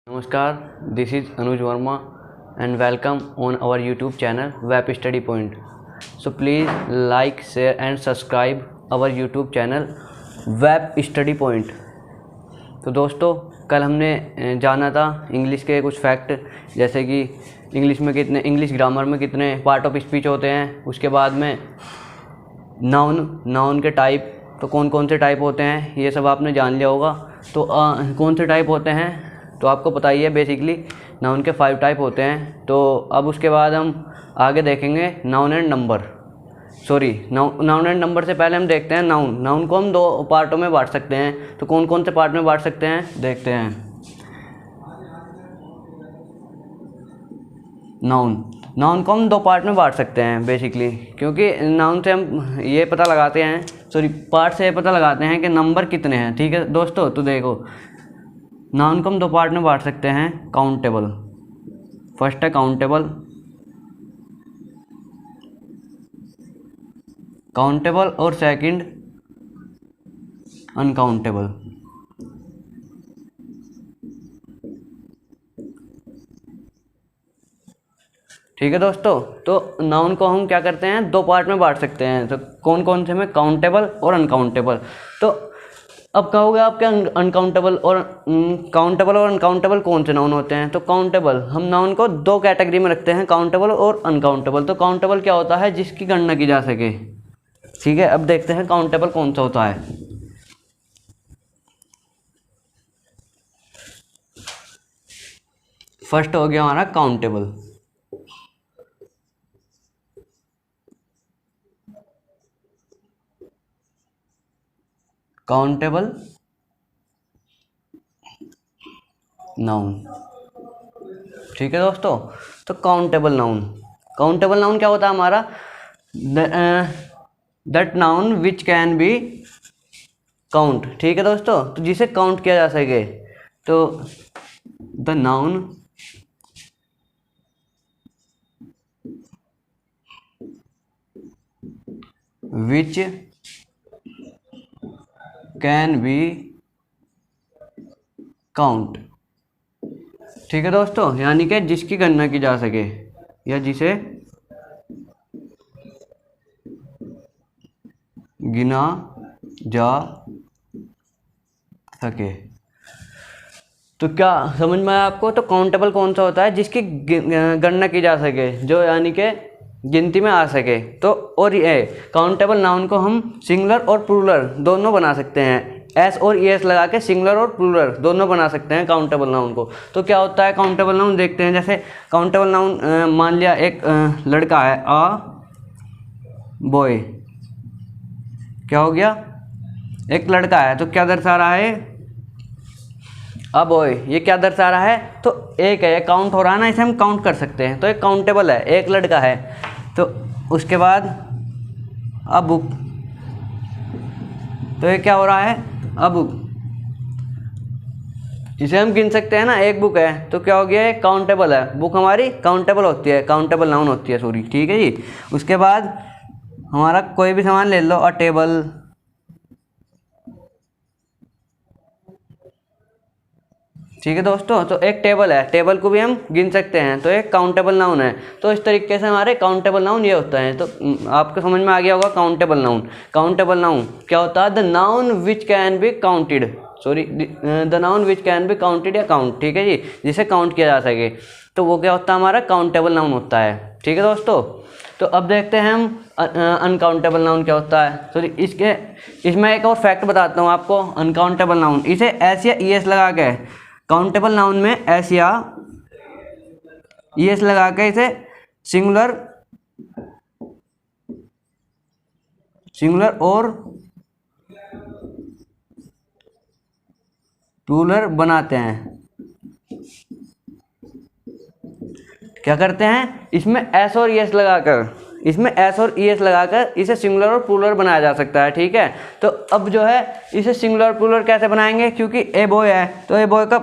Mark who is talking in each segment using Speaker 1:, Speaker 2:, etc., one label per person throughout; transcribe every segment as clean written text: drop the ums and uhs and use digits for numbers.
Speaker 1: नमस्कार, this is Anuj Verma and welcome on our YouTube channel Web Study Point. So please like, share and subscribe our YouTube channel Web Study Point. तो दोस्तों, कल हमने जाना था English के कुछ फैक्ट, जैसे कि इंग्लिश ग्रामर में कितने पार्ट ऑफ स्पीच होते हैं, उसके बाद में नाउन के टाइप, तो कौन कौन से टाइप होते हैं ये सब आपने जान लिया होगा। तो कौन से टाइप होते हैं तो आपको पता ही है, बेसिकली नाउन के 5 टाइप होते हैं। तो अब उसके बाद हम आगे देखेंगे noun and number. Noun and number से पहले हम देखते हैं नाउन को हम 2 पार्टों में बांट सकते हैं। तो कौन कौन से पार्ट में बांट सकते हैं देखते हैं। नाउन को हम 2 पार्ट में बांट सकते हैं बेसिकली, क्योंकि नाउन से हम ये पता लगाते हैं, पार्ट से ये पता लगाते हैं कि नंबर कितने हैं। ठीक है दोस्तों, तो देखो नाउन को हम 2 पार्ट में बांट सकते हैं। काउंटेबल, फर्स्ट है काउंटेबल और सेकंड अनकाउंटेबल। ठीक है दोस्तों, तो नाउन को हम क्या करते हैं 2 पार्ट में बांट सकते हैं। तो कौन कौन से में, काउंटेबल और अनकाउंटेबल। तो अब कहोगे आपके काउंटेबल और अनकाउंटेबल कौन से नाउन होते हैं। तो काउंटेबल, हम नाउन को 2 कैटेगरी में रखते हैं, काउंटेबल और अनकाउंटेबल। तो काउंटेबल क्या होता है, जिसकी गणना की जा सके। ठीक है, अब देखते हैं काउंटेबल कौन सा होता है। फर्स्ट हो गया हमारा काउंटेबल। Countable noun. ठीक है दोस्तों, तो काउंटेबल नाउन क्या होता है हमारा, that noun which can be count. ठीक है दोस्तों, तो जिसे काउंट किया जा सके। तो the noun which can be count. ठीक है दोस्तों, यानी कि जिसकी गणना की जा सके या जिसे गिना जा सके। तो क्या समझ में आया आपको। तो काउंटेबल कौन सा होता है, जिसकी गणना की जा सके, जो यानी कि गिनती में आ सके। तो और ये काउंटेबल नाउन को हम सिंगुलर और प्लूरल दोनों बना सकते हैं। एस और ई एस लगा के सिंगुलर और प्लूरल दोनों बना सकते हैं काउंटेबल नाउन को। तो क्या होता है काउंटेबल नाउन, देखते हैं। जैसे काउंटेबल नाउन, मान लिया एक लड़का है, अ बॉय। क्या हो गया, एक लड़का है, तो क्या दर्शा रहा है, अ बॉय। ये क्या दर्शा रहा है, तो एक है, काउंट हो रहा है ना, इसे हम काउंट कर सकते हैं। तो एक काउंटेबल है, एक लड़का है। तो उसके बाद अ बुक, तो ये क्या हो रहा है, अ बुक। इसे हम गिन सकते हैं ना, एक बुक है, तो क्या हो गया, एक काउंटेबल है। बुक हमारी काउंटेबल होती है, काउंटेबल नाउन होती है, सॉरी। ठीक है जी। उसके बाद हमारा कोई भी सामान ले लो, अ टेबल। ठीक है दोस्तों, तो एक टेबल है, टेबल को भी हम गिन सकते हैं, तो एक काउंटेबल नाउन है। तो इस तरीके से हमारे काउंटेबल नाउन ये होता है। तो आपको समझ में आ गया होगा काउंटेबल नाउन क्या होता है, the noun which can be counted, the noun which can be counted या काउंट। ठीक है जी, जिसे काउंट किया जा सके, तो वो क्या होता है, हमारा काउंटेबल नाउन होता है। ठीक है दोस्तों, तो अब देखते हैं हम अनकाउंटेबल नाउन क्या होता है। इसमें एक और फैक्ट बताता हूँ आपको। अनकाउंटेबल नाउन, इसे एस या ई एस लगा के, काउंटेबल नाउन में एस या ई एस लगा के इसे सिंगुलर और प्लूरल बनाते हैं। क्या करते हैं, इसमें एस और ई एस लगाकर इसे सिंगुलर और प्लूरल बनाया जा सकता है। ठीक है, तो अब जो है इसे सिंगुलर और प्लूरल कैसे बनाएंगे, क्योंकि ए बॉय है, तो ए बॉय का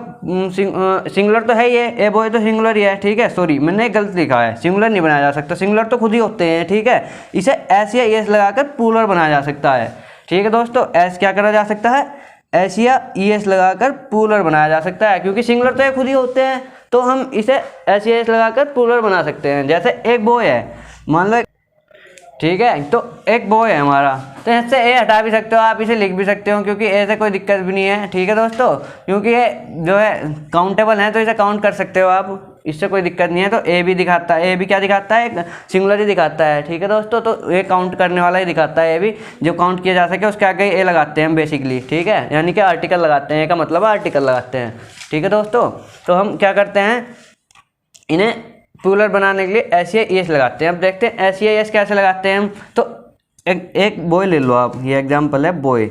Speaker 1: सिंगुलर तो है ही है, ए बॉय तो सिंगुलर ही है। ठीक है, सॉरी मैंने गलत लिखा है, सिंगुलर नहीं बनाया जा सकता, सिंगुलर तो खुद ही होते हैं। ठीक है, इसे एस या ई एस लगाकर प्लूरल बनाया जा सकता है। ठीक है दोस्तों, एस क्या करा जा सकता है, एस या ई एस लगाकर प्लूरल बनाया जा सकता है, क्योंकि सिंगुलर तो ये खुद ही होते हैं, तो हम इसे एस या एस लगाकर प्लूरल बना सकते हैं। जैसे एक बॉय है, मान लो, ठीक है, तो एक बॉय है हमारा, तो इससे ए हटा भी सकते हो आप, इसे लिख भी सकते हो, क्योंकि ए से कोई दिक्कत भी नहीं है। ठीक है दोस्तों, क्योंकि ये जो है काउंटेबल है, तो इसे काउंट कर सकते हो आप, इससे कोई दिक्कत नहीं है। तो ए भी दिखाता है, ए भी क्या दिखाता है, सिंगुलर ही दिखाता है। ठीक है दोस्तों, तो ये काउंट करने वाला ही दिखाता है, ए भी जो काउंट किया जा सके उसके आगे ए लगाते हैं हम बेसिकली। ठीक है, यानी कि आर्टिकल लगाते हैं, ए का मतलब आर्टिकल लगाते हैं। ठीक है दोस्तों, तो हम क्या करते हैं, इन्हें प्लूरल बनाने के लिए एस या एस लगाते हैं। अब देखते हैं एस या एस कैसे लगाते हैं हम। तो एक बॉय ले लो आप, ये एग्जांपल है बॉय।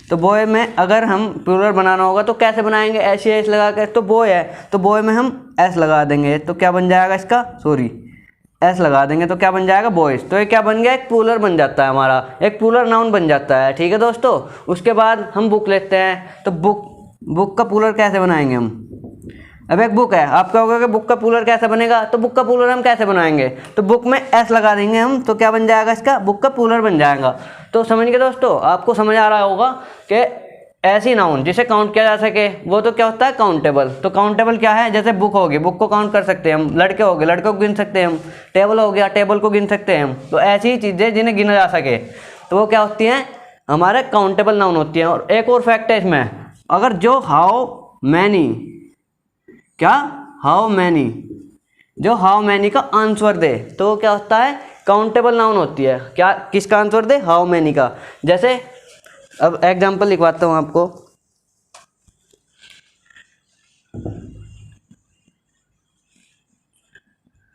Speaker 1: तो बॉय में अगर हम प्लूरल बनाना होगा तो कैसे बनाएंगे, एस या एस लगा कर। तो बॉय है, तो बॉय में हम एस लगा देंगे, तो क्या बन जाएगा इसका, एस लगा देंगे तो क्या बन जाएगा, बॉयज। तो ये क्या बन गया, एक प्लूरल बन जाता है हमारा, एक प्लूरल नाउन बन जाता है। ठीक है दोस्तों, उसके बाद हम बुक लेते हैं। तो बुक का प्लूरल कैसे बनाएंगे हम। अब एक बुक है, आप कहोगे कि बुक का प्लूरल कैसे बनेगा, तो बुक का प्लूरल हम कैसे बनाएंगे, तो बुक में एस लगा देंगे हम, तो क्या बन जाएगा इसका, बुक का प्लूरल बन जाएगा। तो समझ गए दोस्तों, आपको समझ आ रहा होगा कि ऐसी नाउन जिसे काउंट किया जा सके वो तो क्या होता है, काउंटेबल। तो काउंटेबल क्या है, जैसे बुक होगी, बुक को काउंट कर सकते हैं हम, लड़के हो गए, लड़कों को गिन सकते हैं हम, टेबल हो गया, टेबल को गिन सकते हैं हम। तो ऐसी ही चीज़ें जिन्हें गिना जा सके तो वो क्या होती हैं, हमारे काउंटेबल नाउन होती हैं। और एक और फैक्ट है इसमें, अगर जो हाउ मैनी जो हाउ मैनी का आंसर दे तो क्या होता है, काउंटेबल नाउन होती है। क्या, किसका आंसर दे, हाउ मैनी का। जैसे अब एग्जांपल लिखवाता हूं आपको,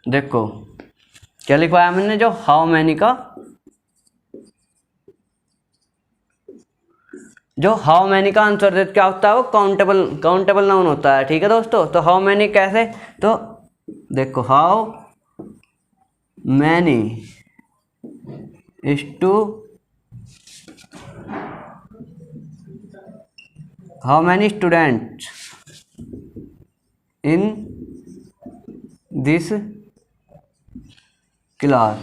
Speaker 1: देखो क्या लिखवाया मैंने, जो हाउ मैनी का आंसर दे क्या होता है, वो काउंटेबल नाउन होता है। ठीक है दोस्तों, तो हाउ मैनी कैसे, तो देखो how many students in this class.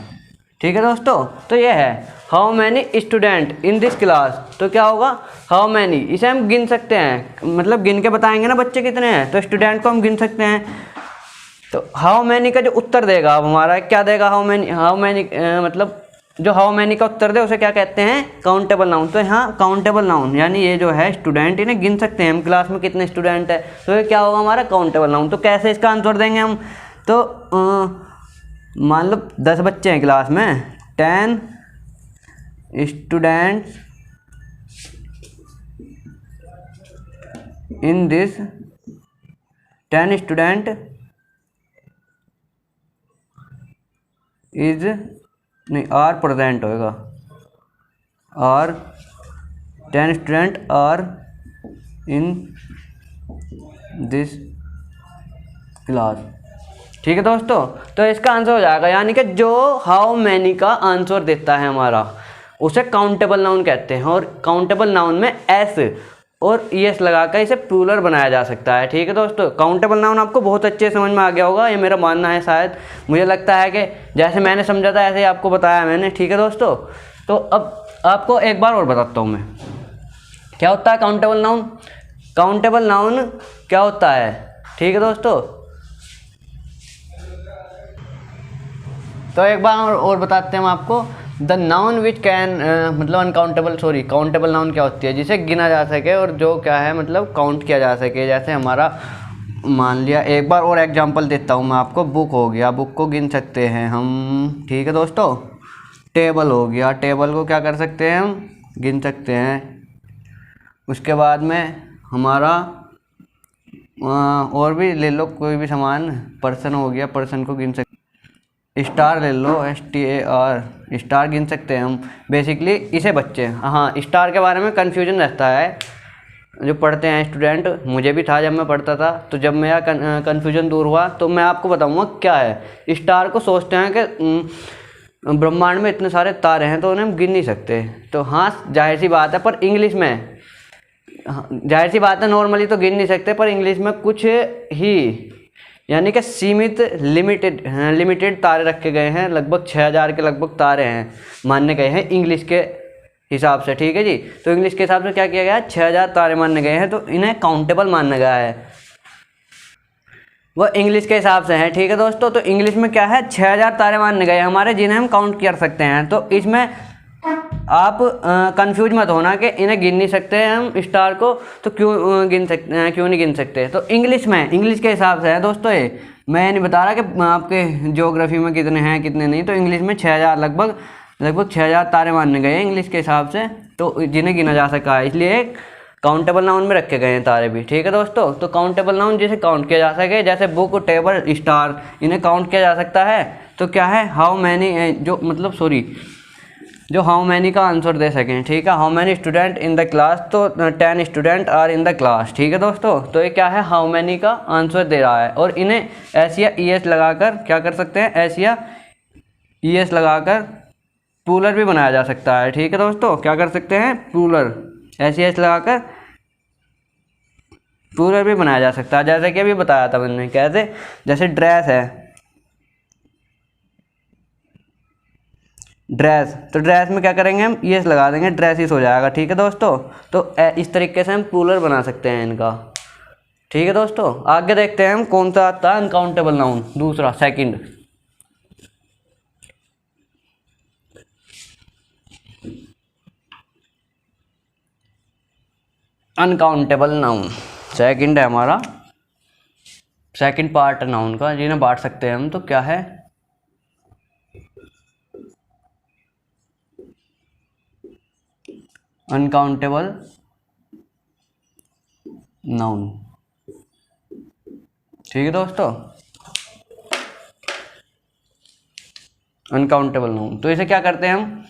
Speaker 1: ठीक है दोस्तों, तो ये है how many student in this class. तो क्या होगा, हाउ मैनी, इसे हम गिन सकते हैं, मतलब गिन के बताएंगे ना बच्चे कितने हैं, तो स्टूडेंट को हम गिन सकते हैं। तो हाउ मैनी का जो उत्तर देगा अब हमारा क्या देगा, हाउ मैनी मतलब जो हाउ मैनी का उत्तर दे उसे क्या कहते हैं, काउंटेबल नाउन। तो यहाँ काउंटेबल नाउन यानी ये जो है स्टूडेंट, इन्हें गिन सकते हैं हम, क्लास में कितने स्टूडेंट है, तो ये क्या होगा हमारा काउंटेबल नाउन। तो कैसे इसका आंसर देंगे हम, तो मान लो 10 बच्चे हैं क्लास में, 10 students in this 10 student is नहीं आर प्रेजेंट होएगा, और 10 student are in this class. ठीक है दोस्तों, तो इसका आंसर हो जाएगा, यानी कि जो हाउ मैनी का आंसर देता है हमारा उसे काउंटेबल नाउन कहते हैं। और काउंटेबल नाउन में एस और एस लगाकर इसे प्लूरल बनाया जा सकता है। ठीक है दोस्तों, काउंटेबल नाउन आपको बहुत अच्छे समझ में आ गया होगा, ये मेरा मानना है। शायद मुझे लगता है कि जैसे मैंने समझा था ऐसे ही आपको बताया मैंने। ठीक है दोस्तों, तो अब आपको एक बार और बताता हूँ मैं क्या होता है काउंटेबल नाउन। काउंटेबल नाउन क्या होता है, ठीक है दोस्तों, तो एक बार और बताते हैं हम आपको। द नाउन विच कैन मतलब काउंटेबल नाउन क्या होती है, जिसे गिना जा सके और जो क्या है मतलब काउंट किया जा सके। जैसे हमारा मान लिया, एक बार और एग्जांपल देता हूँ मैं आपको, बुक हो गया, बुक को गिन सकते हैं हम। ठीक है दोस्तों, टेबल हो गया, टेबल को क्या कर सकते हैं हम, गिन सकते हैं। उसके बाद में हमारा और भी ले लो कोई भी सामान, पर्सन हो गया, पर्सन को गिन सकते, स्टार ले लो, STAR, स्टार गिन सकते हैं हम। बेसिकली इसे बच्चे, हाँ स्टार के बारे में कन्फ्यूजन रहता है जो पढ़ते हैं स्टूडेंट, मुझे भी था जब मैं पढ़ता था। तो जब मेरा कन्फ्यूजन दूर हुआ तो मैं आपको बताऊंगा क्या है। स्टार को सोचते हैं कि ब्रह्मांड में इतने सारे तारे हैं तो उन्हें हम गिन नहीं सकते। तो हाँ जाहिर सी बात है, पर इंग्लिश में जाहिर सी बात है नॉर्मली तो गिन नहीं सकते, पर इंग्लिश में कुछ ही यानी कि सीमित लिमिटेड तारे रखे गए हैं। लगभग 6000 के लगभग तारे हैं मानने गए हैं इंग्लिश के हिसाब से, ठीक है जी। तो इंग्लिश के हिसाब से क्या किया गया है, 6000 तारे माने गए हैं, तो इन्हें काउंटेबल माना गया है, वो इंग्लिश के हिसाब से है, ठीक है दोस्तों। तो इंग्लिश में क्या है, 6000 तारे माने गए हमारे, जिन्हें हम काउंट कर सकते हैं। तो इसमें आप कंफ्यूज मत होना कि इन्हें गिन नहीं सकते हैं हम स्टार को, तो क्यों गिन सकते हैं, क्यों नहीं गिन सकते। तो इंग्लिश में, इंग्लिश के हिसाब से है दोस्तों ये, मैं नहीं बता रहा कि आपके ज्योग्राफी में कितने हैं कितने नहीं। तो इंग्लिश में 6000 लगभग 6000 तारे माने गए हैं इंग्लिश के हिसाब से, तो जिन्हें गिना जा सका है, इसलिए काउंटेबल नाउन में रखे गए हैं तारे भी, ठीक है दोस्तों। तो काउंटेबल नाउन जिसे काउंट किया जा सके, जैसे बुक, टेबल, स्टार, इन्हें काउंट किया जा सकता है। तो क्या है, हाउ मैनी, जो मतलब सॉरी जो हाउ मैनी का आंसर दे सकें, ठीक है। How many student in the class, तो 10 student are in the class, ठीक है दोस्तों। तो ये क्या है, हाउ मैनी का आंसर दे रहा है, और इन्हें एस या ई एस लगाकर क्या कर सकते हैं, एस या ई एस लगाकर प्लूरल भी बनाया जा सकता है, ठीक है दोस्तों। क्या कर सकते हैं, प्लूरल, एस या एस लगाकर प्लूरल भी बनाया जा सकता है, जैसे कि अभी बताया था मैंने। कैसे, जैसे ड्रेस है, ड्रेस, तो ड्रेस में क्या करेंगे हम, यस लगा देंगे, ड्रेसिस हो जाएगा, ठीक है दोस्तों। तो इस तरीके से हम प्लूरल बना सकते हैं इनका, ठीक है दोस्तों। आगे देखते हैं हम कौन सा आता है अनकाउंटेबल नाउन, दूसरा, सेकंड। अनकाउंटेबल नाउन सेकंड है हमारा, सेकंड पार्ट नाउन का, जिन्हें बांट सकते हैं हम। तो क्या है, अनकाउंटेबल नाउन, ठीक है दोस्तों। अनकाउंटेबल नाउन, तो इसे क्या करते हैं हम,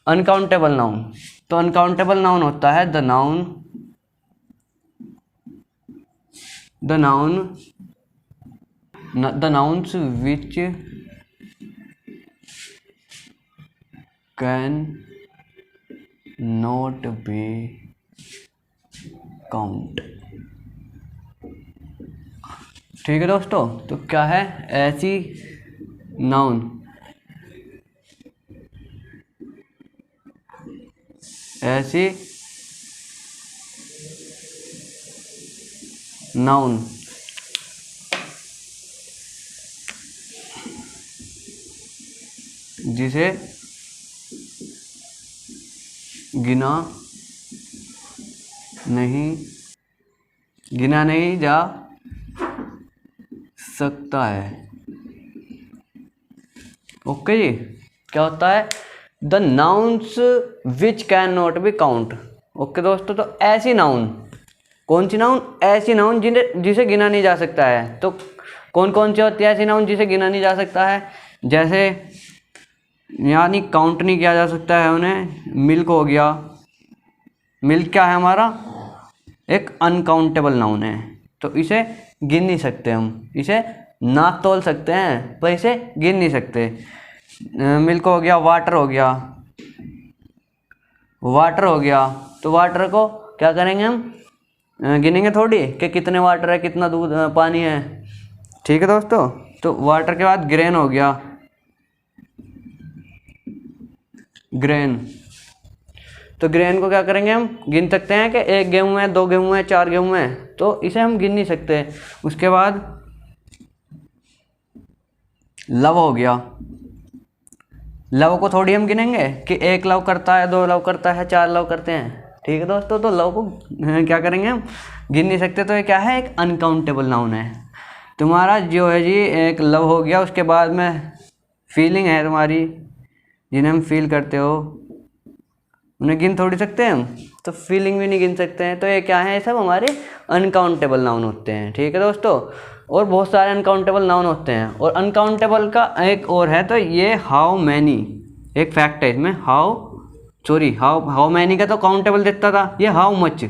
Speaker 1: अनकाउंटेबल नाउन। तो अनकाउंटेबल नाउन होता है the noun the nouns which can not be count, ठीक है दोस्तों। तो क्या है, ऐसी नाउन, ऐसी नाउन जिसे गिना नहीं जा सकता है, ओके जी। क्या होता है, the nouns which can not be count, okay दोस्तों। तो ऐसी नाउन, कौन सी नाउन, ऐसी नाउन जिसे गिना नहीं जा सकता है। तो कौन कौन सी होती है ऐसी नाउन जिसे गिना नहीं जा सकता है, जैसे यानी काउंट नहीं किया जा सकता है उन्हें। मिल्क हो गया, मिल्क क्या है हमारा, एक अनकाउंटेबल नाउन है, तो इसे गिन नहीं सकते हम, इसे ना तोल सकते हैं पर इसे गिन नहीं सकते। मिल्क हो गया, वाटर हो गया, वाटर हो गया, तो वाटर को क्या करेंगे हम, गिनेंगे थोड़ी कि कितने वाटर है, कितना दूध पानी है, ठीक है दोस्तों। तो वाटर के बाद ग्रेन हो गया, ग्रेन, तो ग्रेन को क्या करेंगे हम, गिन सकते हैं कि 1 गेहूँ है, 2 गेहूँ है, 4 गेहूँ है, तो इसे हम गिन नहीं सकते। उसके बाद लव हो गया, लव को थोड़ी हम गिनेंगे कि 1 लव करता है, 2 लव करता है, 4 लव करते हैं, ठीक है दोस्तों। तो लव को क्या करेंगे हम, गिन नहीं सकते। तो ये क्या है, एक अनकाउंटेबल नाउन है। तुम्हारा जो है जी, एक लव हो गया, उसके बाद में फीलिंग है तुम्हारी, जिन्हें हम फील करते हो, उन्हें गिन थोड़ी सकते हैं हम, तो फीलिंग भी नहीं गिन सकते हैं। तो ये क्या है, सब हमारे अनकाउंटेबल नाउन होते हैं, ठीक है दोस्तों। और बहुत सारे अनकाउंटेबल नाउन होते हैं। और अनकाउंटेबल का एक और है, तो ये हाउ मैनी, एक फैक्ट है इसमें, हाउ मैनी का तो काउंटेबल देता था, ये हाउ मच,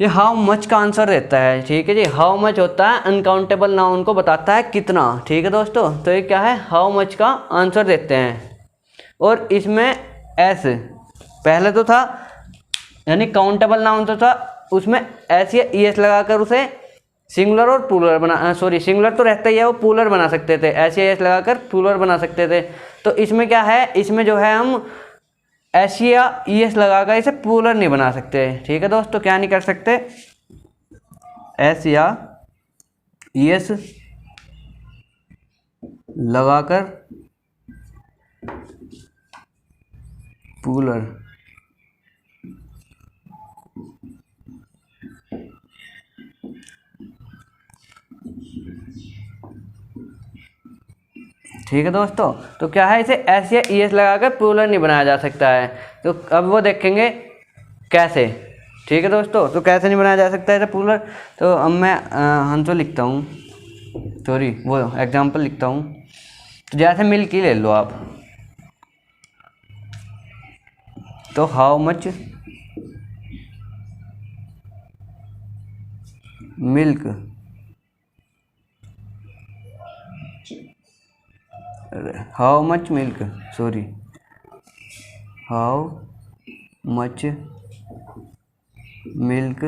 Speaker 1: ये हाउ मच का आंसर देता है, ठीक है जी। हाउ मच होता है अनकाउंटेबल नाउन को बताता है कितना, ठीक है दोस्तों। तो ये क्या है, हाउ मच का आंसर देते हैं। और इसमें एस पहले तो था, यानी काउंटेबल नाउन तो था, उसमें एस या ई एस लगाकर उसे सिंगुलर और प्लूरल सिंगुलर तो रहता ही है, वो प्लूरल बना सकते थे, एस या एस लगाकर प्लूरल बना सकते थे। तो इसमें क्या है, इसमें जो है हम एस या ई एस लगाकर इसे प्लूरल नहीं बना सकते। ठीक है दोस्तों, क्या नहीं कर सकते, एस या ई एस लगाकर प्लूरल। ठीक है दोस्तों, तो क्या है, इसे एस या ई एस लगाकर प्लूरल नहीं बनाया जा सकता है। तो अब वो देखेंगे कैसे। ठीक है दोस्तों, तो कैसे नहीं बनाया जा सकता है इसे प्लूरल। तो अब मैं हंसो लिखता हूँ, सॉरी वो एग्जाम्पल लिखता हूँ। तो जैसे मिल्क ही ले लो आप, तो how much milk, how much milk, sorry how much milk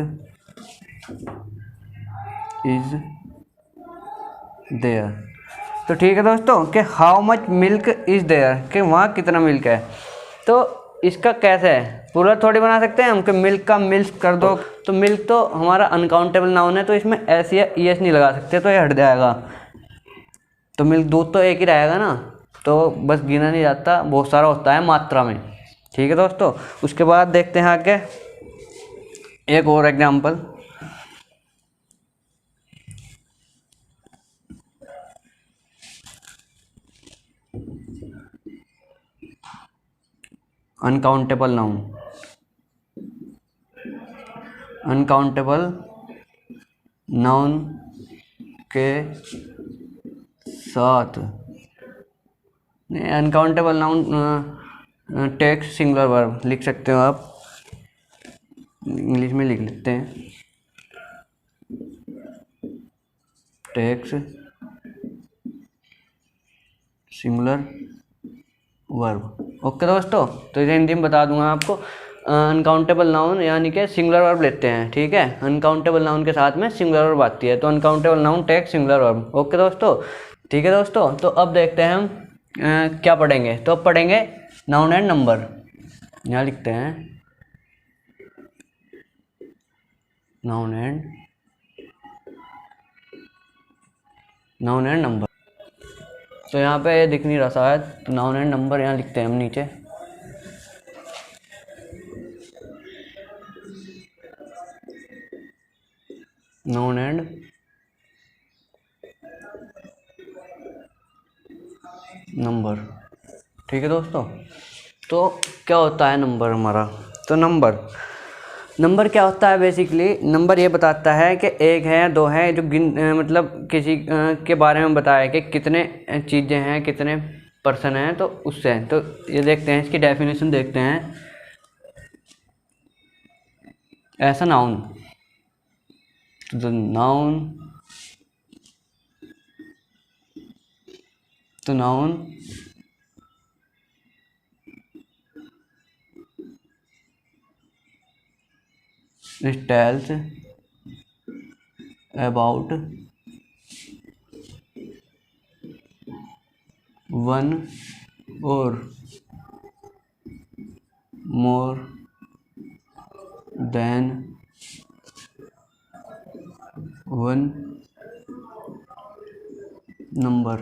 Speaker 1: is there. तो ठीक है दोस्तों, कि how much milk is there, कि वहाँ कितना मिल्क है। तो इसका कैसे है, पूरा थोड़ी बना सकते हैं हम कि मिल्क का मिल्क कर दो। तो मिल्क तो हमारा अनकाउंटेबल नाउन है, तो इसमें एस या ई एस नहीं लगा सकते, तो ये हट जाएगा। तो मिल्क दूध तो एक ही रहेगा ना, तो बस गिना नहीं जाता, बहुत सारा होता है मात्रा में। ठीक है दोस्तों, उसके बाद देखते हैं आगे एक और example. Uncountable noun, uncountable noun के साथ, नहीं uncountable noun takes singular verb लिख सकते हो आप, इंग्लिश में लिख लेते हैं, टेक्स सिंगुलर वर्ब। ओके दोस्तों, तो इसे हिंदी में बता दूंगा आपको। अनकाउंटेबल नाउन यानी कि सिंगुलर वर्ब लेते हैं। ठीक है, अनकाउंटेबल नाउन के साथ में सिंगुलर वर्ब आती है, तो uncountable noun takes singular verb. Okay दोस्तों, ठीक है दोस्तों, तो अब देखते हैं हम क्या पढ़ेंगे। तो अब पढ़ेंगे नाउन एंड नंबर। यहाँ लिखते हैं नाउन एंड नंबर। तो यहाँ पे ये दिख नहीं रहा शायद, तो नाउन एंड नंबर यहाँ लिखते हैं हम नीचे। Noun and number. ठीक है दोस्तों, तो क्या होता है नंबर हमारा। तो नंबर क्या होता है, बेसिकली नंबर ये बताता है कि एक है दो है, जो मतलब किसी के बारे में बताया कि कितने चीज़ें हैं, कितने पर्सन हैं, तो उससे। तो ये देखते हैं, इसकी डेफिनेशन देखते हैं। ऐसा नाउन, तो noun it tells about one or more than one number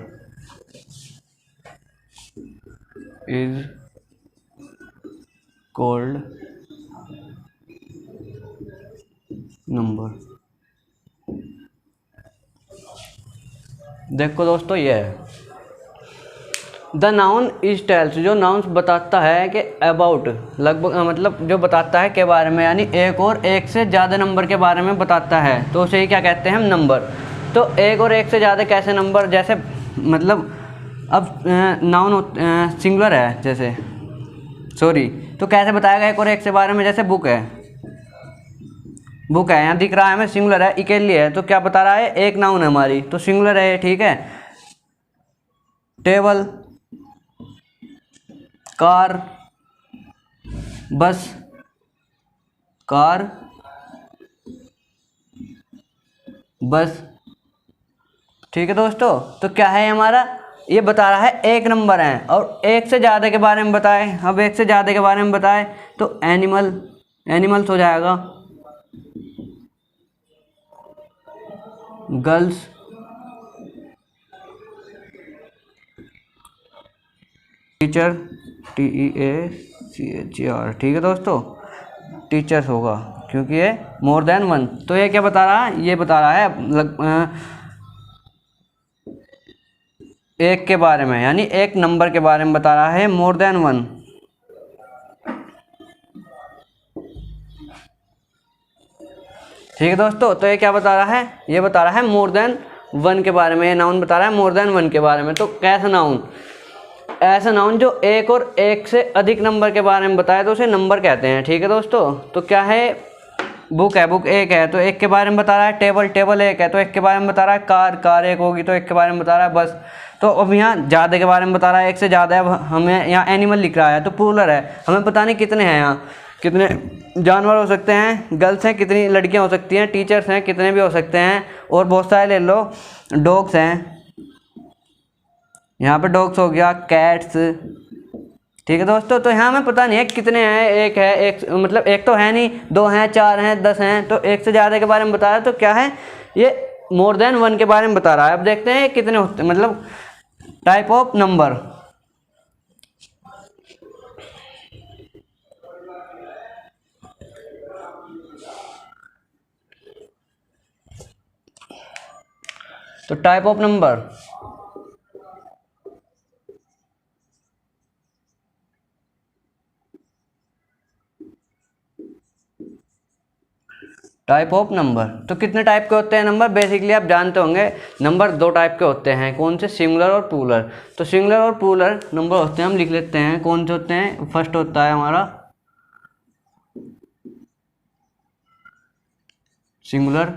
Speaker 1: is called number. देखो दोस्तों, ये है द नाउन इज टेल्स, जो नाउन्स बताता है कि अबाउट, लगभग मतलब जो बताता है के बारे में, यानी एक और एक से ज़्यादा नंबर के बारे में बताता है, तो उसे ही क्या कहते हैं हम, नंबर। तो एक और एक से ज़्यादा कैसे नंबर, जैसे मतलब अब नाउन सिंगुलर है, जैसे सॉरी, तो कैसे बताएगा एक और एक से बारे में, जैसे बुक है, बुक है यहाँ दिख रहा है हमें, सिंगुलर है, अकेली है, तो क्या बता रहा है, एक नाउन है हमारी, तो सिंगुलर है। ठीक है, टेबल, कार, बस, कार, बस। ठीक है दोस्तों, तो क्या है हमारा ये बता रहा है एक नंबर है और एक से ज़्यादा के बारे में बताए। अब एक से ज़्यादा के बारे में बताए तो एनिमल्स हो जाएगा, गर्ल्स, टीचर, TEACHER, ठीक है दोस्तों, टीचर्स होगा क्योंकि ये मोर देन वन। तो ये क्या बता रहा है, ये बता रहा है एक के बारे में, यानी एक नंबर के बारे में बता रहा है, मोर देन वन। ठीक है दोस्तों, तो ये क्या बता रहा है, ये बता रहा है मोर देन वन के बारे में। ये नाउन बता रहा है मोर देन वन के बारे में। तो कैसा नाउन, ऐसा नाउन जो एक और एक से अधिक नंबर के बारे में बताए तो उसे नंबर कहते हैं। ठीक है दोस्तों, तो क्या है, बुक है, बुक एक है तो एक के बारे में बता रहा है, टेबल एक है तो एक के बारे में बता रहा है, कार एक होगी तो एक के बारे में बता रहा है, बस। तो अब यहाँ ज़्यादा के बारे में बता रहा है, एक से ज़्यादा है। अब हमें यहाँ एनिमल लिख रहा है तो प्लूरल है, हमें पता नहीं कितने हैं, यहाँ कितने जानवर हो सकते हैं, गर्ल्स हैं, कितनी लड़कियाँ हो सकती हैं, टीचर्स हैं, कितने भी हो सकते हैं, और बहुत सारे ले लो, डॉग्स हैं, यहाँ पे डॉग्स हो गया, कैट्स। ठीक है दोस्तों, तो यहाँ हमें पता नहीं है कितने हैं, एक है, एक मतलब एक तो है नहीं, दो हैं, चार हैं, 10 हैं, तो एक से ज़्यादा के बारे में बता रहा है। तो क्या है, ये मोर देन वन के बारे में बता रहा है। अब देखते हैं कितने होते हैं, मतलब टाइप ऑफ नंबर। तो type of number, type of number, तो कितने टाइप के होते हैं नंबर, बेसिकली आप जानते होंगे नंबर दो टाइप के होते हैं, कौन से, सिंगुलर और प्लूरल। तो सिंगुलर और प्लूरल नंबर होते हैं, हम लिख लेते हैं कौन से होते हैं। फर्स्ट होता है हमारा सिंगुलर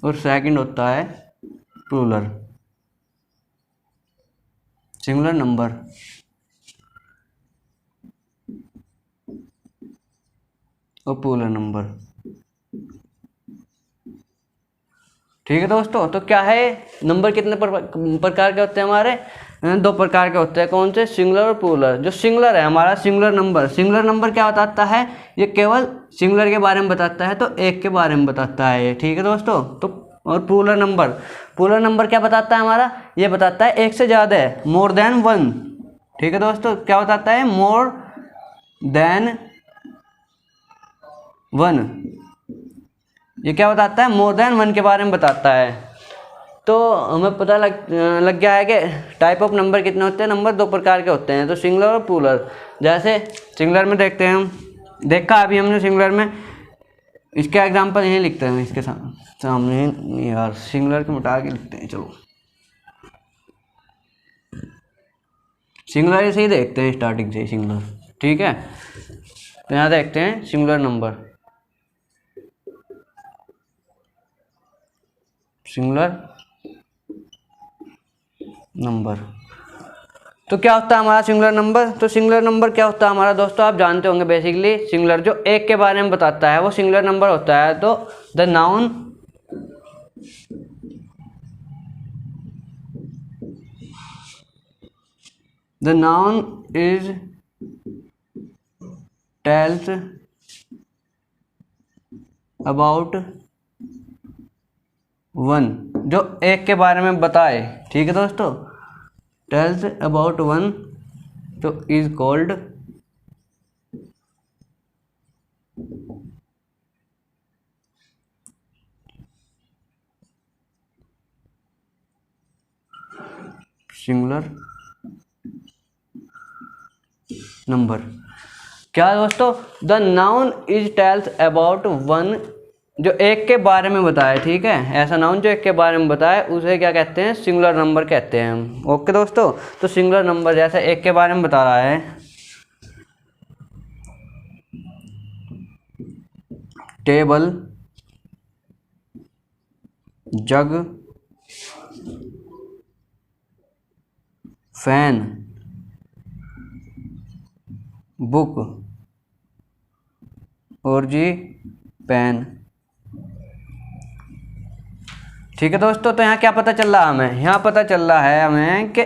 Speaker 1: और सेकंड होता है प्लूरल, सिंगुलर नंबर और प्लूरल नंबर। ठीक है दोस्तों, तो क्या है, नंबर कितने प्रकार के होते हैं हमारे, दो प्रकार के होते हैं, कौन से, सिंगुलर और प्लूरल। जो सिंगुलर है हमारा, सिंगुलर नंबर क्या बताता है, ये केवल सिंगुलर के बारे में बताता है, तो एक के बारे में बताता है। ठीक है दोस्तों, तो और प्लूरल नंबर क्या बताता है हमारा, ये बताता है एक से ज़्यादा है, मोर देन वन। ठीक है दोस्तों, क्या बताता है, मोर देन वन। ये क्या बताता है, मोर देन वन के बारे में बताता है। तो हमें पता लग गया है कि टाइप ऑफ नंबर कितने होते हैं, नंबर दो प्रकार के होते हैं, तो सिंगुलर और प्लूरल। जैसे सिंगुलर में देखते हैं, हम देखा अभी हमने सिंगुलर में, इसके एग्जांपल यहीं लिखते हैं, इसके सामने ही यार, सिंगुलर के मिटा के लिखते हैं, चलो सिंगुलर से ही देखते हैं, स्टार्टिंग से ही सिंगुलर। ठीक है, तो यहाँ देखते हैं सिंगुलर नंबर, तो क्या होता है हमारा सिंगुलर नंबर। तो सिंगुलर नंबर क्या होता है हमारा दोस्तों, आप जानते होंगे, बेसिकली सिंगुलर जो एक के बारे में बताता है वो सिंगुलर नंबर होता है। तो the noun is tells about one, जो एक के बारे में बताए। ठीक है दोस्तों, टेल्स अबाउट वन, तो इज कॉल्ड सिंगुलर नंबर। क्या दोस्तों, the noun is tells about one, जो एक के बारे में बताए। ठीक है, ऐसा नाउन जो एक के बारे में बताए उसे क्या कहते हैं, सिंगुलर नंबर कहते हैं हम। ओके दोस्तों, तो सिंगुलर नंबर जैसे एक के बारे में बता रहा है, टेबल, जग, फैन, बुक और जी पेन। ठीक है दोस्तों, तो यहाँ क्या पता चल रहा है हमें, यहाँ पता चल रहा है हमें कि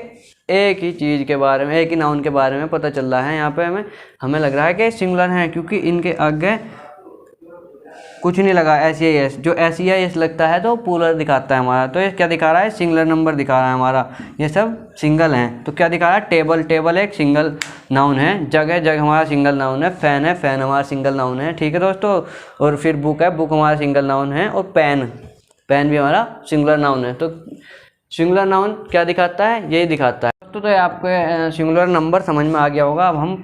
Speaker 1: एक ही चीज़ के बारे में, एक ही नाउन के बारे में पता चल रहा है। यहाँ पे हमें लग रहा है कि सिंगुलर हैं, क्योंकि इनके आगे कुछ नहीं लगा SEIS। जो SEIS लगता है तो प्लूरल दिखाता है हमारा। तो ये क्या दिखा रहा है, सिंगुलर नंबर दिखा रहा है हमारा। ये सब सिंगल हैं। तो क्या दिखा रहा है, टेबल, टेबल एक सिंगल नाउन है। जग है, जग हमारा सिंगल नाउन है। फैन है, फैन हमारा सिंगल नाउन है। ठीक है दोस्तों। और फिर बुक है, बुक हमारा सिंगल नाउन है। और पेन, पेन भी हमारा सिंगुलर नाउन है। तो सिंगुलर नाउन क्या दिखाता है, यही दिखाता है। तो ये आपको सिंगुलर नंबर समझ में आ गया होगा। अब हम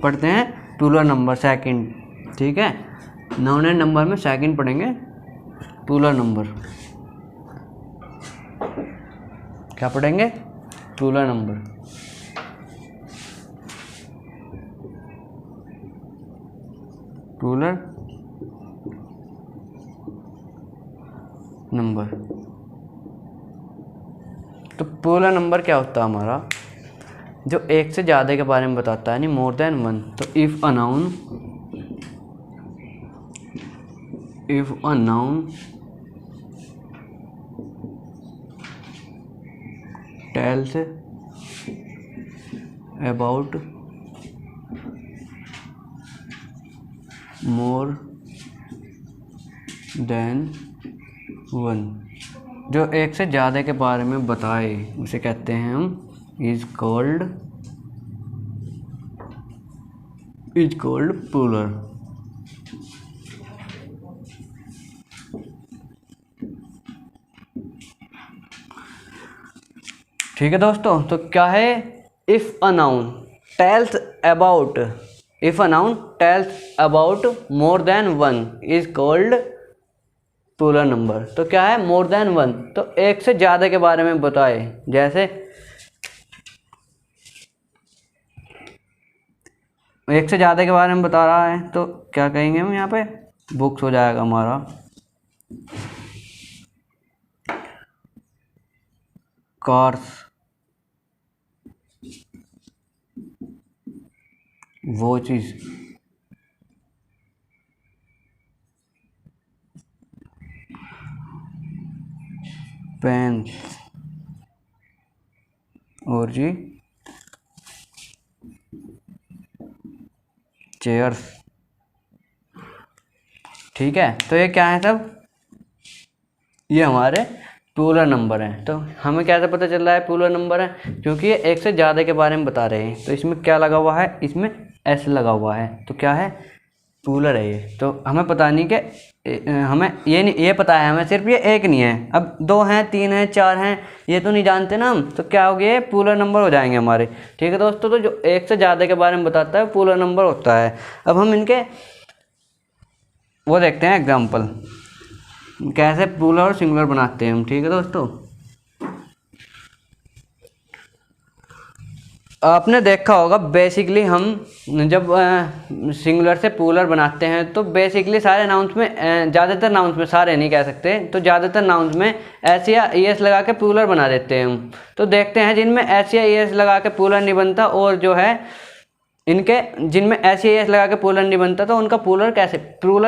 Speaker 1: पढ़ते हैं प्लूरल नंबर सेकंड। ठीक है, नाउन एंड नंबर में सेकंड पढ़ेंगे प्लूरल नंबर। क्या पढ़ेंगे, प्लूरल नंबर। Plural number. तो प्लूरल नंबर क्या होता है हमारा, जो एक से ज़्यादा के बारे में बताता है, यानी मोर देन वन। तो if a noun tells about more than one, जो एक से ज़्यादा के बारे में बताए, उसे कहते हैं हम इज कॉल्ड प्लूरल। ठीक है दोस्तों। तो क्या है, if a noun tells about more than one is called plural number. तो क्या है, मोर देन वन, तो एक से ज़्यादा के बारे में बताए। जैसे एक से ज़्यादा के बारे में बता रहा है तो क्या कहेंगे हम, यहाँ पे बुक्स हो जाएगा हमारा। कार्स, वॉचेस, पेन्स, और जी चेयर्स। ठीक है। तो ये क्या है सब, ये हमारे प्लूरल नंबर हैं। तो हमें कैसे पता चल रहा है प्लूरल नंबर है, क्योंकि ये एक से ज़्यादा के बारे में बता रहे हैं। तो इसमें क्या लगा हुआ है, इसमें S लगा हुआ है। तो क्या है, प्लूरल है ये। तो हमें पता नहीं कि हमें ये पता है हमें सिर्फ ये एक नहीं है। अब 2 हैं, 3 हैं, 4 हैं, ये तो नहीं जानते ना हम। तो क्या हो गया, प्लूरल नंबर हो जाएंगे हमारे। ठीक है दोस्तों। तो जो एक से ज़्यादा के बारे में बताता है प्लूरल नंबर होता है। अब हम इनके वो देखते हैं एग्जाम्पल, कैसे प्लूरल और सिंगुलर बनाते हैं हम। ठीक है दोस्तों। आपने देखा होगा बेसिकली हम जब सिंगुलर से प्लूरल बनाते हैं तो बेसिकली सारे नाउन्स में, ज़्यादातर नाउन्स में, सारे नहीं कह सकते, तो ज़्यादातर नाउन्स में S या ES लगा के प्लूरल बना देते हैं हम। तो देखते हैं जिनमें S या ES लगा के प्लूरल नहीं बनता, और जो है इनके जिनमें S या ES लगा के प्लूरल नहीं बनता, तो उनका प्लूरल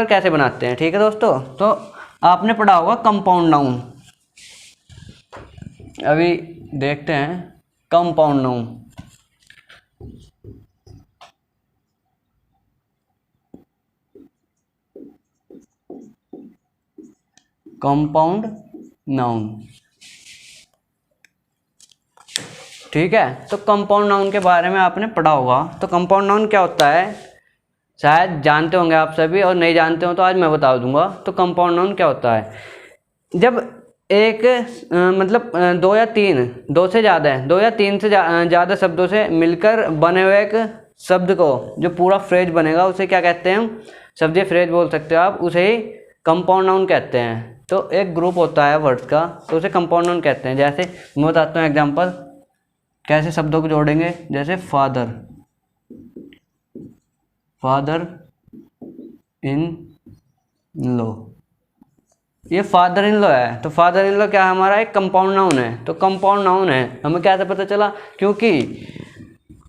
Speaker 1: कैसे बनाते हैं। ठीक है दोस्तों। तो आपने पढ़ा होगा कंपाउंड नाउन। अभी देखते हैं कंपाउंड नाउन। Compound noun. ठीक है। तो कंपाउंड नाउन के बारे में आपने पढ़ा होगा। तो कंपाउंड नाउन क्या होता है, शायद जानते होंगे आप सभी, और नहीं जानते हो तो आज मैं बता दूंगा। तो कंपाउंड नाउन क्या होता है, जब एक मतलब 2 या 3, 2 से ज़्यादा है, 2 या 3 से ज़्यादा शब्दों से मिलकर बने हुए एक शब्द को, जो पूरा फ्रेज बनेगा, उसे क्या कहते हैं हम, शब्द या फ्रेज बोल सकते हो आप, उसे ही कंपाउंड नाउन कहते हैं। तो एक ग्रुप होता है वर्ड्स का, तो उसे कंपाउंड नाउन कहते हैं। जैसे मैं बताता हूँ एग्जांपल, कैसे शब्दों को जोड़ेंगे। जैसे फादर इन लॉ, ये फादर इन लॉ है। तो फादर इन लॉ क्या है, हमारा एक कंपाउंड नाउन है। तो कंपाउंड नाउन है, हमें कैसे पता चला, क्योंकि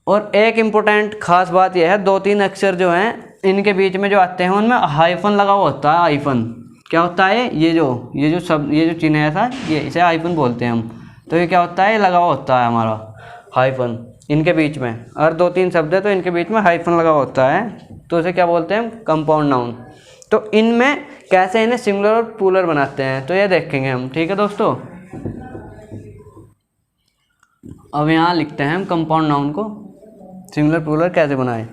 Speaker 1: और एक इम्पोर्टेंट खास बात यह है, 2-3 अक्षर जो हैं इनके बीच में जो आते हैं उनमें हाइफन लगा हुआ होता है। हाइफन क्या होता है, ये जो चिन्ह है ऐसा, ये इसे हाइफन बोलते हैं हम। तो ये क्या होता है, ये लगा हुआ होता है हमारा। हाइफन इनके बीच में, और 2-3 शब्द है तो इनके बीच में हाइफन लगा होता है, तो उसे क्या बोलते हैं? Compound noun. तो इनमें कैसे इन्हें सिंगुलर और प्लूरल बनाते हैं तो ये देखेंगे हम, ठीक है दोस्तों। अब यहाँ लिखते हैं हम कंपाउंड नाउन को सिंगुलर प्लूरल कैसे बनाए।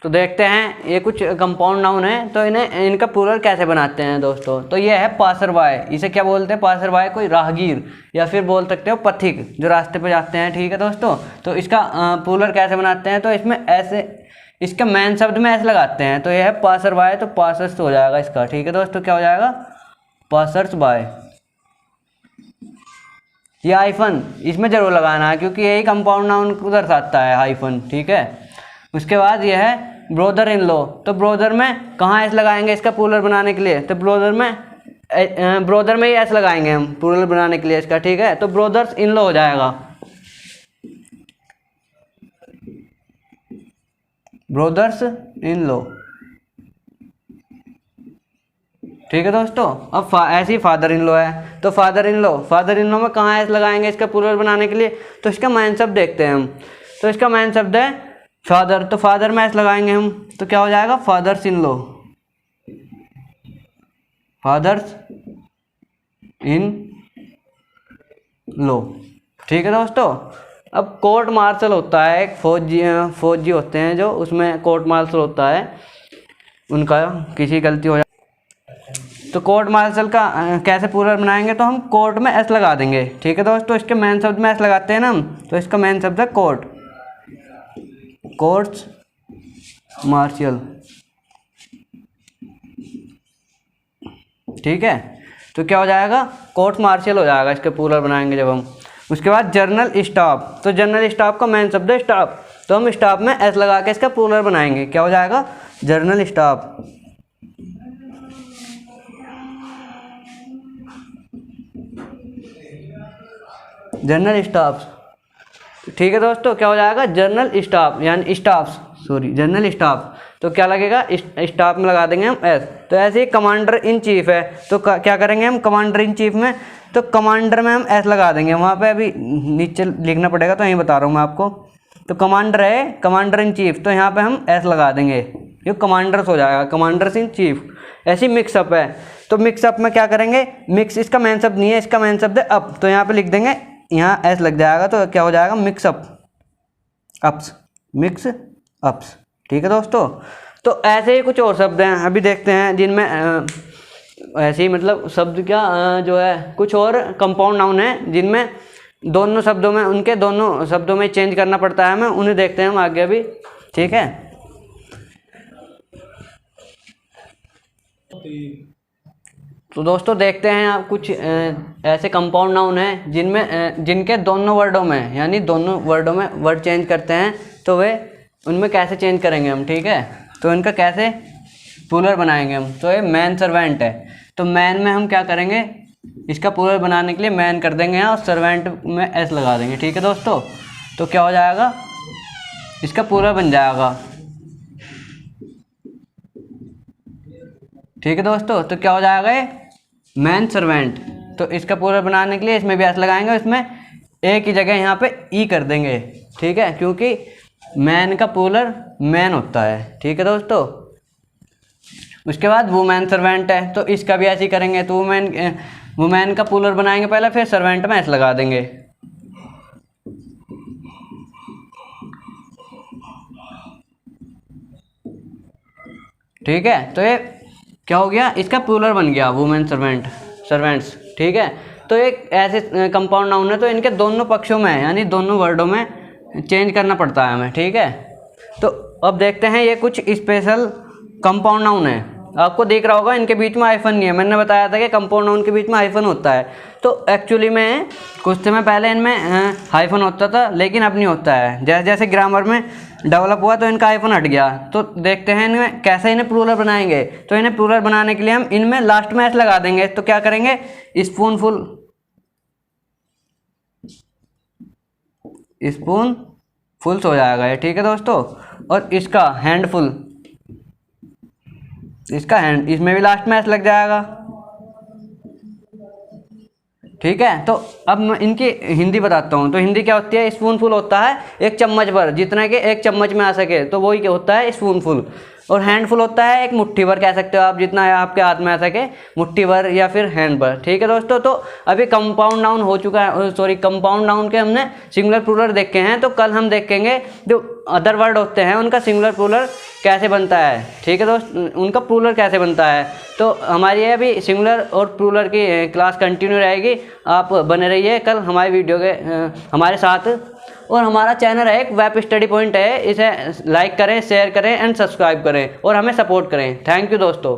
Speaker 1: तो देखते हैं ये कुछ कंपाउंड नाउन है, तो इन्हें इनका प्लूरल कैसे बनाते हैं दोस्तों। तो ये है पासर बाय, इसे क्या बोलते हैं? पासर बाय कोई राहगीर, या फिर बोल सकते हो पथिक जो रास्ते पे जाते हैं, ठीक है दोस्तों। तो इसका प्लूरल कैसे बनाते हैं? तो इसमें ऐसे, इसका मेन शब्द में ऐसे लगाते हैं, तो ये है पासर बाय, तो पासर्स हो जाएगा इसका, ठीक है दोस्तों। क्या हो जाएगा? Passers bye. ये हाइफन इसमें जरूर लगाना है क्योंकि यही कंपाउंड नाउन को दर्शाता है, हाइफन, ठीक है। उसके बाद ये है ब्रोदर इन लॉ, तो ब्रोदर में कहाँ एस लगाएंगे इसका प्लूरल बनाने के लिए? तो ब्रोदर में ही एस लगाएंगे हम प्लूरल बनाने के लिए इसका, ठीक है। तो ब्रोदर्स इन लॉ हो जाएगा, ब्रोदर्स इन लॉ, ठीक है दोस्तों। अब ऐसे ही फादर इन लॉ है, तो फादर इन लॉ में कहाँ एस लगाएंगे इसका प्लूरल बनाने के लिए? तो इसका मेन शब्द देखते हैं हम, तो इसका मेन शब्द है फादर, तो फादर में एस लगाएंगे हम, तो क्या हो जाएगा? Fathers in law, fathers in law, ठीक है दोस्तों। अब कोर्ट मार्शल होता है, एक फौजी होते हैं जो, उसमें कोर्ट मार्शल होता है, उनका किसी गलती हो जाए तो कोर्ट मार्शल का कैसे प्लूरल बनाएंगे? तो हम कोर्ट में एस लगा देंगे, ठीक है दोस्तों। इसके मेन शब्द में एस लगाते हैं ना हम, तो इसका मेन शब्द है कोर्ट, कोर्ट्स मार्शल, ठीक है। तो क्या हो जाएगा? कोर्ट मार्शल हो जाएगा इसके प्लूरल बनाएंगे जब हम। उसके बाद जर्नल स्टाफ, तो जर्नल स्टाफ का मेन शब्द है स्टाफ, तो हम स्टाफ में एस लगा के इसका प्लूरल बनाएंगे। क्या हो जाएगा? जर्नल स्टाफ, जनरल स्टाफ, ठीक है दोस्तों। क्या हो जाएगा? जनरल स्टाफ यानी जनरल स्टाफ, तो क्या लगेगा? स्टाफ में लगा देंगे हम एस। तो ऐसे ही कमांडर इन चीफ है, तो क्या करेंगे हम कमांडर इन चीफ में? तो कमांडर में हम एस लगा देंगे, वहाँ पे अभी नीचे लिखना पड़ेगा, तो यहीं बता रहा हूँ मैं आपको। तो कमांडर है, कमांडर इन चीफ, तो यहाँ पे हम एस लगा देंगे, ये कमांडर्स हो जाएगा, कमांडर्स इन चीफ। ऐसी मिक्सअप है, तो मिक्सअप में क्या करेंगे? मिक्स इसका मेन शब्द नहीं है, इसका मेन शब्द है अप, तो यहाँ पे लिख देंगे, यहाँ एस लग जाएगा, तो क्या हो जाएगा? मिक्सअप अप्स, मिक्स अप्स, ठीक है दोस्तों। तो ऐसे ही कुछ और शब्द हैं, अभी देखते हैं जिनमें ऐसे ही मतलब शब्द क्या जो है, कुछ और कंपाउंड नाउन है जिनमें दोनों शब्दों में, उनके दोनों शब्दों में चेंज करना पड़ता है हमें, उन्हें देखते हैं हम आगे अभी, ठीक है। तो दोस्तों देखते हैं आप कुछ ऐसे कंपाउंड नाउन हैं जिनमें जिनके दोनों वर्डों में, यानी दोनों वर्डों में वर्ड चेंज करते हैं, तो वे उनमें कैसे चेंज करेंगे हम, ठीक है। तो इनका कैसे प्लूरल बनाएंगे हम? तो ये मैन सर्वेंट है, तो मैन में हम क्या करेंगे? इसका प्लूरल बनाने के लिए मैन कर देंगे यहाँ, और सर्वेंट में एस लगा देंगे, ठीक है दोस्तों। तो क्या हो जाएगा? इसका प्लूरल बन जाएगा, ठीक है दोस्तों। तो क्या हो जाएगा? ये मैन सर्वेंट, तो इसका प्लूरल बनाने के लिए इसमें भी एस लगाएंगे, इसमें एक ही जगह यहाँ पे ई कर देंगे, ठीक है, क्योंकि मैन का प्लूरल मैन होता है, ठीक है दोस्तों। उसके बाद वुमेन सर्वेंट है, तो इसका भी ऐसे ही करेंगे, तो वुमेन का प्लूरल बनाएंगे पहले, फिर सर्वेंट में एस लगा देंगे, ठीक है। तो ये क्या हो गया? इसका प्लूरल बन गया वुमेन सर्वेंट्स, ठीक है। तो एक ऐसे कंपाउंड नाउन है, तो इनके दोनों पक्षों में यानी दोनों वर्डों में चेंज करना पड़ता है हमें, ठीक है। तो अब देखते हैं ये कुछ स्पेशल कंपाउंड नाउन है, आपको दिख रहा होगा इनके बीच में हाइफन नहीं है, मैंने बताया था कि कंपाउंड नाउन के बीच में हाइफन होता है। तो एक्चुअली में कुछ समय पहले इनमें हाइफन होता था, लेकिन अब नहीं होता है, जैसे जैसे ग्रामर में डेवलप हुआ तो इनका हाइफन हट गया। तो देखते हैं इनमें कैसे इन्हें प्लूरल बनाएंगे। तो इन्हें प्लूरल बनाने के लिए हम इनमें लास्ट में एस लगा देंगे, तो क्या करेंगे? स्पूनफुल्स हो जाएगा ये, ठीक है दोस्तों। और इसका हैंडफुल, इसका हैंड, इसमें भी लास्ट में एस लग जाएगा, ठीक है। तो अब मैं इनकी हिंदी बताता हूँ। तो हिंदी क्या होती है, स्पूनफुल होता है एक चम्मच भर, जितना कि एक चम्मच में आ सके, तो वही क्या होता है स्पूनफुल। और हैंडफुल होता है एक मुट्ठी भर, कह सकते हो आप, जितना आपके हाथ में आ सके, मुट्ठी भर या फिर हैंड भर। ठीक है दोस्तों, तो अभी कंपाउंड नाउन हो चुका है, सॉरी कंपाउंड नाउन के हमने सिंगुलर प्लूरल देखे हैं। तो कल हम देखेंगे जो अदर वर्ड होते हैं उनका सिंगुलर प्लूरल कैसे बनता है। ठीक है दोस्त, उनका प्लूरल कैसे बनता है। तो हमारी ये अभी सिंगुलर और प्लूरल की क्लास कंटिन्यू रहेगी, आप बने रहिए कल हमारी वीडियो के हमारे साथ। और हमारा चैनल है एक वेब स्टडी पॉइंट है, इसे लाइक करें, शेयर करें एंड सब्सक्राइब करें और हमें सपोर्ट करें। थैंक यू दोस्तों।